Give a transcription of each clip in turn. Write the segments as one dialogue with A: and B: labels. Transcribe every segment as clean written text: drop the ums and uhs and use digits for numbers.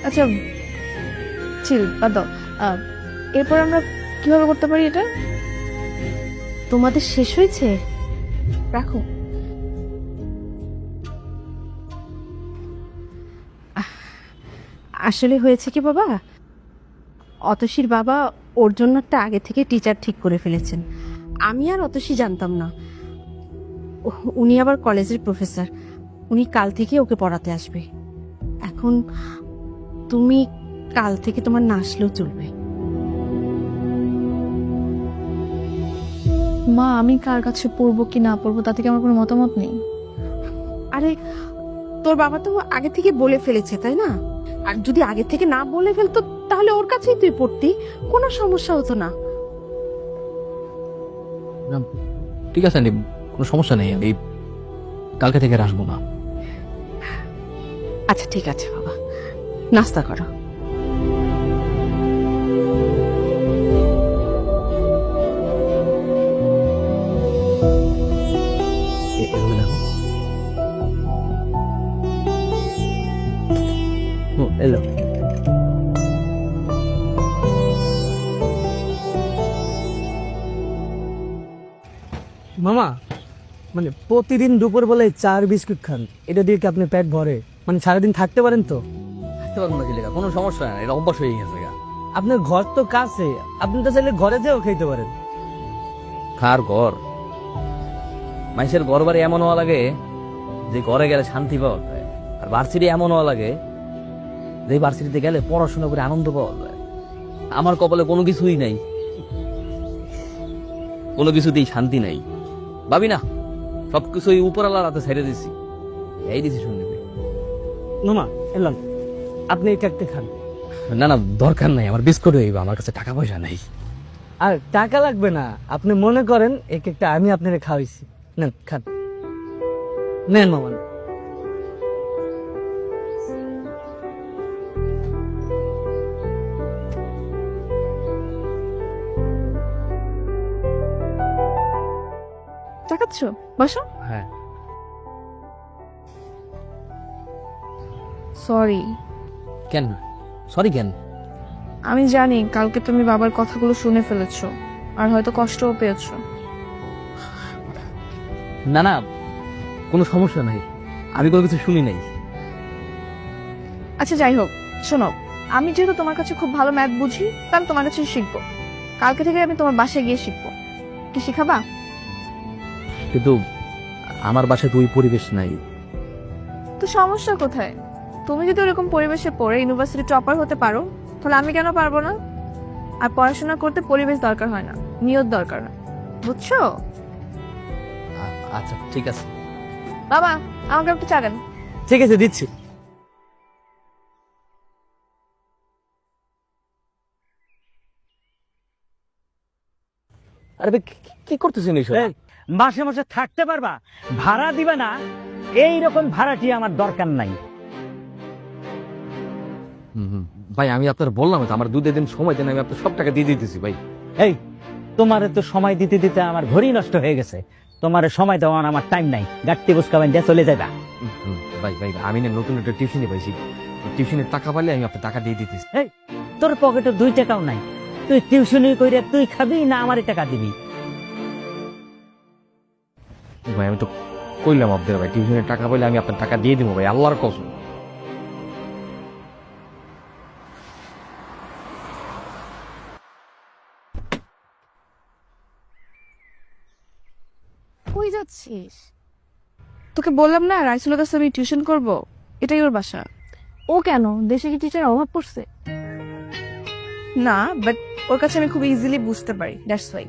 A: আচ্ছা চিল বাদ দাও। এরপর আমরা কিভাবে করতে পারি এটা?
B: তোমাদের শেষ হয়েছে?
A: রাখো।
B: আসলে হয়েছে কি বাবা, অতসীর বাবা ওর জন্য একটা আগে থেকে টিচার ঠিক করে ফেলেছেন। আমি আর অতসী জানতাম না। উনি আবার কলেজের প্রফেসর, উনি কাল থেকে ওকে পড়াতে আসবে। এখন তুমি কাল থেকে তোমার না আসলেও চলবে।
A: মা আমি কার কাছে পড়বো কি না পড়বো তাতে কি আমার কোনো মতামত নেই।
B: আরে তোর বাবা তো আগে থেকে বলে ফেলেছে তাই না? আর যদি আগে থেকে না বলে ফেলতো তাহলে ওর কাছেই তুই পড়তি, কোনো সমস্যা হতো না।
C: ঠিক আছে আন্টি, কোনো সমস্যা নেই, আমি কালকে থেকে আর আসবো না।
B: আচ্ছা ঠিক আছে বাবা, নাস্তা করো।
C: এভাবে দেখো। এলো
D: মামা, মানে প্রতিদিন দুপুর বেলা চার বিস্কুট খান, এটা দিয়ে কি আপনি পেট ভরে? মানে সারাদিন থাকতে পারেন তো?
C: থাকতে পারবো না কি লেখা, কোনো সমস্যা নাই, এটা অভ্যাস হয়ে গেছে গা।
D: আপনার ঘর তো কাছে, আপনি তো চাইলে ঘরে যেও খেতে পারেন।
C: কার ঘর? মানুষের ঘর বাড়ি এমন হওয়া লাগে যে ঘরে গেলে শান্তি পাওয়া যায়, আর ভার্সিটি এমন হওয়া লাগে যে ভার্সিটিতে গেলে পড়াশোনা করে আনন্দ পাওয়া যায়। আমার কপালে কোনো কিছুই নাই, কোনো কিছুতেই শান্তি নাই। ভাবি না সবকিছুই উপরালার হাতে ছেড়ে দিছি, এই ডিসিশন নেবে।
D: মামা এলাম, আপনি এই কেকটা খান।
C: না না দরকার নাই, আমার বিস্কুট হইব, আমার কাছে টাকা পয়সা নাই।
D: আর টাকা লাগবে না, আপনি মনে করেন এই কেকটা আমি আপনারে খাওয়াইছি, নেন খান, নেন মামা।
A: টাকাচ্ছ? বসো।
C: হ্যাঁ
A: সরি।
C: কেন সরি কেন?
A: আমি জানি কালকে তুমি বাবার কথাগুলো শুনে ফেলেছো আর হয়তো কষ্টও পেয়েছো।
C: না না কোনো সমস্যা নাই, আমি কোনো কিছু শুনি নাই।
A: আচ্ছা যাই হোক, শোনো, আমি যেহেতু তোমার কাছে খুব ভালো ম্যাথ বুঝি তা আমি তোমার কাছে শিখবো। কালকে থেকে আমি তোমার বাসায় গিয়ে শিখবো। কি শিখাবা?
C: কিন্তু আমার বাসায় তো ওই পরিবেশ নাই।
A: তো সমস্যা কোথায়? তুমি যদি ওরকম পরিবেশে পড়ে ইউনিভার্সিটি টপার হতে পারো তাহলে আমি কেন পারবো না? আর পড়াশোনা করতে পরিবেশ দরকার হয় না, নিয়ত দরকার হয়, বুঝছো?
C: আচ্ছা ঠিক আছে।
A: বাবা আমাকে একটু চা দেন।
D: ঠিক আছে দিচ্ছি।
C: আরে ভাই, কি করতেছেন এইসব?
E: এই, মাসে মাসে থাকতে পারবা, ভাড়া দিবে না, এই রকম ভাড়াটি আমার দরকার নাই।
C: ভাই আমি আপনার বললাম তো, আমার 2 দিন সময় দেন, আমি আপনার সব টাকা দিয়ে দিতেছি ভাই।
E: এই তোমারে তো সময় দিতে দিতে আমার ঘড়ি নষ্ট হয়ে গেছে, তোমার সময় দেওয়ার আমার টাইম নাই, গাড়ি বুঝকাবেন দিয়ে চলে যাবা।
C: ভাই ভাই আমি না নতুন একটা টিউশনে পাইছি, টিউশনের টাকা পাইলে আমি আপনার টাকা দিয়ে দিতেছি।
E: এই তোর পকেটে 2 টাকাও নাই, তুই টিউশনি কইরে তুই খাবি না আমারে টাকা দিবি?
C: ভাই আমি তো কইলাম আপনার ভাই, টিউশনের টাকা পাইলে আমি আপনার টাকা দিয়ে দিব ভাই, আল্লাহর কসম।
A: কই যাচ্ছিস? তোকে বললাম না রাইসুলের কাছে আমি টিউশন করব, এটাই ওর বাসা।
B: ও কেন, দেশে কি টিচার অভাব পড়ছে?
A: না, বাট ওর কাছে আমি খুব ইজিলি বুঝতে পারি, দ্যাটস ওয়াই।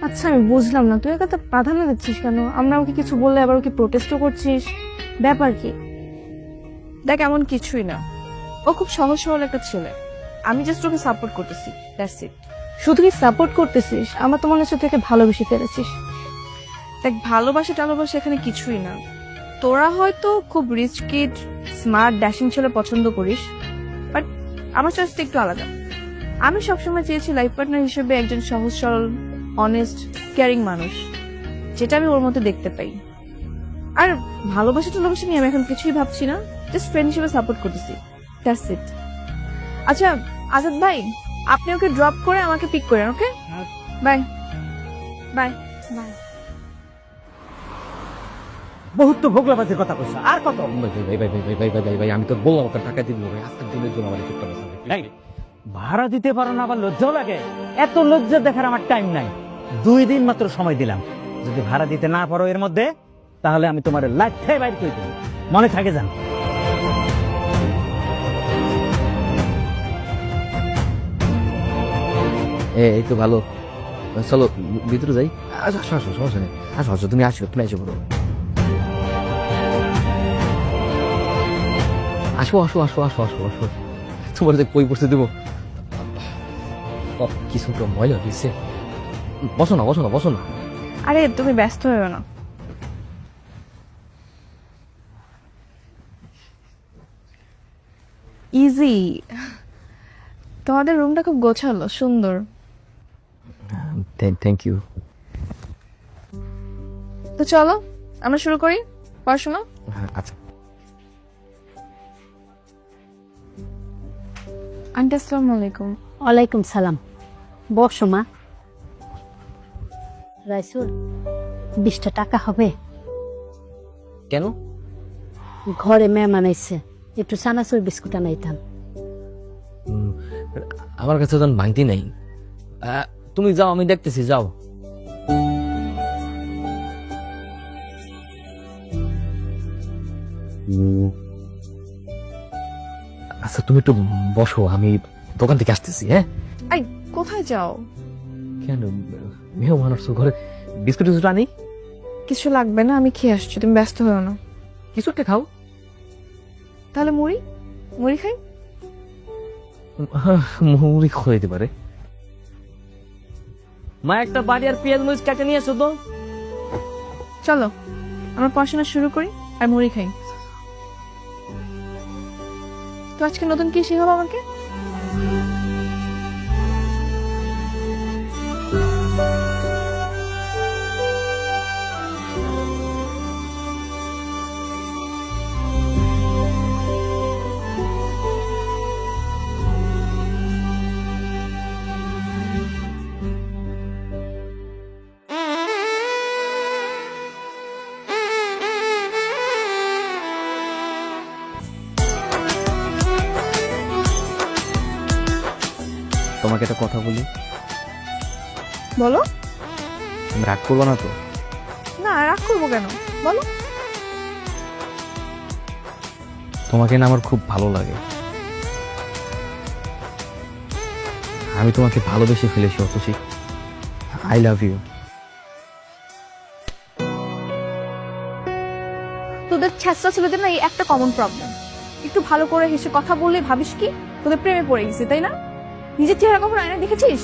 B: আচ্ছা আমি বুঝলাম না, তুই এত প্রাধান্য দিচ্ছিস কেন? আমরা ওকে কিছু বললে আবার ওকে প্রোটেস্টও করছিস, ব্যাপার কি?
A: দেখ এমন কিছুই না, ও খুব সহজ সরল একটা ছেলে, আমি জাস্ট ওকে সাপোর্ট করতেছি, দ্যাটস ইট।
B: শুধু কি সাপোর্ট করতেছিস? আমার তো মনে হচ্ছে তুই ভালোবেসে ফেলেছিস।
A: দেখ ভালোবাসা টালোবাসা এখানে কিছুই না। তোরা হয়তো খুব রিচ কিড, স্মার্ট, ড্যাশিং ছেলে পছন্দ করিস, বাট আমার চয়েসটা একটু আলাদা। আমি সবসময় চেয়েছি লাইফ পার্টনার হিসেবে একজন সহজ সরল, অনেস্ট, কেয়ারিং মানুষ, যেটা আমি ওর মধ্যে দেখতে পাই। আর ভালোবাসা টালোবাসা নিয়ে আমি এখন কিছুই ভাবছি না, জাস্ট ফ্রেন্ড হিসেবে সাপোর্ট করতেছি, দ্যাটস ইট। আচ্ছা আজাদ ভাই, আপনি ওকে ড্রপ করে আমাকে পিক করেন, ওকে? Bye bye bye.
E: বহুত তো ভোগলাবাজির কথা কইছ, আর কত?
C: ভাই আমি তো বললাম ওকে টাকা দিয়ে দিবো ভাই, আজকের দিনের জন্য আমার চুপটা বসা
E: এই, ভাড়া দিতে পারো না, আবার লজ্জাও লাগে? এত লজ্জা দেখার আমার টাইম নাই। 2 দিন মাত্র সময় দিলাম, যদি ভাড়া দিতে না পারো এর মধ্যে, তাহলে আমি তোমার লাইফে বাইর করে দেবো, মনে থাকে জান।
C: এই তো ভালো, চলো ভিতরে যাই। আসো আসো আসো, সমস্যা নেই, আসো আসো, তুমি আসো, তুমি এসে বলো। আসো আসো আসো আসো আসো আসো, তোমার যে কই বসতে দেবো, কিছু তো ময়লা দিচ্ছে। বসো না বসো না বসো না।
A: আরে তুমি ব্যস্ত হয়েও না। ইজি, তোমাদের রুমটা খুব গোছালো, সুন্দর।
C: Thank you.
A: তো চলো আমরা শুরু করি পড়াশোনা।
C: আচ্ছা।
A: আন্টি আসসালামু আলাইকুম।
B: ওয়ালাইকুম সালাম। বসো মা। রাইসুল, 20টা টাকা হবে?
C: কেন?
B: ঘরে মেহমান আইছে, একটু চানাচুর বিস্কুট আনাইতাম।
C: আমার কাছে তো ভাঙতি নেই, তুমি যাও, আমি দেখতেছি, যাও। আচ্ছা তুমি একটু বসো, আমি দোকান থেকে আসতেছি। হ্যাঁ,
A: এই কোথায় যাও?
C: কেন মেহমান আসছো ঘরে, বিস্কুট টিস্কুট আনি?
A: কিছু লাগবে না, আমি খেয়ে আসছি, তুমি ব্যস্ত হও না।
C: কিছু একটা খাও।
A: তাহলে মুড়ি, মুড়ি খাই।
C: মুড়ি খাইতে পারে। মা একটা বাড়ি আর পেঁয়াজ মরিচ কেটে নিয়ে এসো তো।
A: চলো আমরা পড়াশোনা শুরু করি আর মুড়ি খাই। তো আজকে নতুন কি শেখাবো আমাকে?
C: তোমাকে একটা কথা বলি,
A: বলো।
C: তুমি রাগ করবো না তো?
A: না, রাগ করবো কেন, বলো।
C: তোমাকে না আমার খুব ভালো লাগে, আমি তোমাকে ভালোবেসে ফেলেছি অতসী। I love you.
A: তোদের ছেঁচড়া ছেলেদের না এই একটা কমন প্রবলেম, একটু ভালো করে হেসে কথা বললে ভাবিস কি তোদের প্রেমে পড়ে গেছি, তাই না? নিজের চেহারা কখনো আয়নায় দেখেছিস?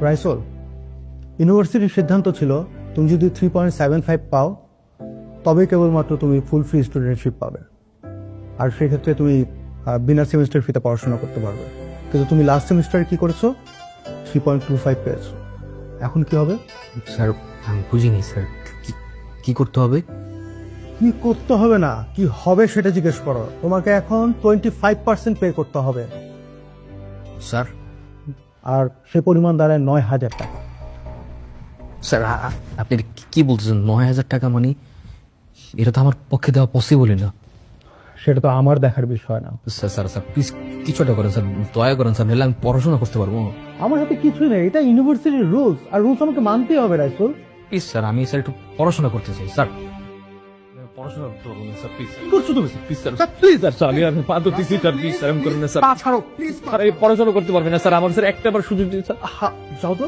F: রাইসোল, ইউনিভার্সিটির সিদ্ধান্ত ছিল তুমি যদি 3.75 পাও তবেই কেবলমাত্র তুমি ফুল ফ্রি স্টুডেন্টশিপ পাবে, আর সেক্ষেত্রে তুমি বিনা সেমিস্টার ফিতে পড়াশোনা করতে পারবে। কিন্তু তুমি লাস্ট সেমিস্টারে কি করেছো? 3.25 পেয়েছো। এখন কি হবে?
C: স্যার আমি বুঝিনি স্যার, কি করতে হবে?
F: কি করতে হবে না, কি হবে সেটা জিজ্ঞেস করো। তোমাকে এখন 25% পে করতে হবে,
C: স্যার
F: আর সে পরিমাণ দাঁড়ায় 9,000 টাকা।
C: স্যার আপনি কি বলতেছেন? 9,000 টাকা মানে এটা তো আমার পক্ষে দেওয়া পসিবলই না।
F: সেটা তো আমার দেখার বিষয় না।
C: স্যার স্যার স্যার প্লিজ কিছু একটা করেন স্যার, দয়া করেন স্যার, নাহলে আমি পড়াশোনা করতে পারবো।
F: আমার হাতে কিছুই নেই, এটা ইউনিভার্সিটির রুলস, আর রুলস আমাকে মানতেই হবে রাইসুল।
C: প্লিজ স্যার, আমি স্যার একটু পড়াশোনা করতে চাই স্যার। পড়াশোনা করতে পারবো না স্যার, প্লিজ।
F: কি করছো তুমি?
C: প্লিজ স্যার, প্লিজ স্যার, আমি পা ধরতেছি স্যার, প্লিজ স্যার, আমি করেন না স্যার।
F: পা ছাড়ো প্লিজ।
C: স্যার এই পড়াশোনা করতে পারবেন না স্যার, আমার স্যার একটা বার সুযোগ দিন স্যার।
F: যাও তো।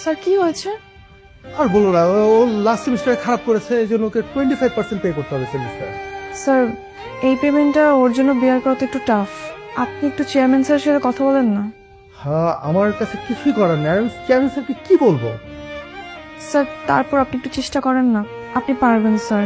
A: স্যার কি হয়েছে?
F: আর বলো না, ও লাস্ট সেমিস্টারে খারাপ করেছে, এই জন্য ওকে 25% পে করতে হবে সেমিস্টার।
A: স্যার এই পেমেন্টটা ওর জন্য বেয়ার করা তো একটু টাফ, আপনি একটু চেয়ারম্যান স্যারের সাথে কথা বলেন না।
F: হ্যাঁ, আমার কাছে কিছুই করার নেই, আমি চেয়ারম্যান স্যারকে কি বলবো?
A: স্যার তারপর আপনি একটু চেষ্টা করেন না, আপনি পারবেন স্যার।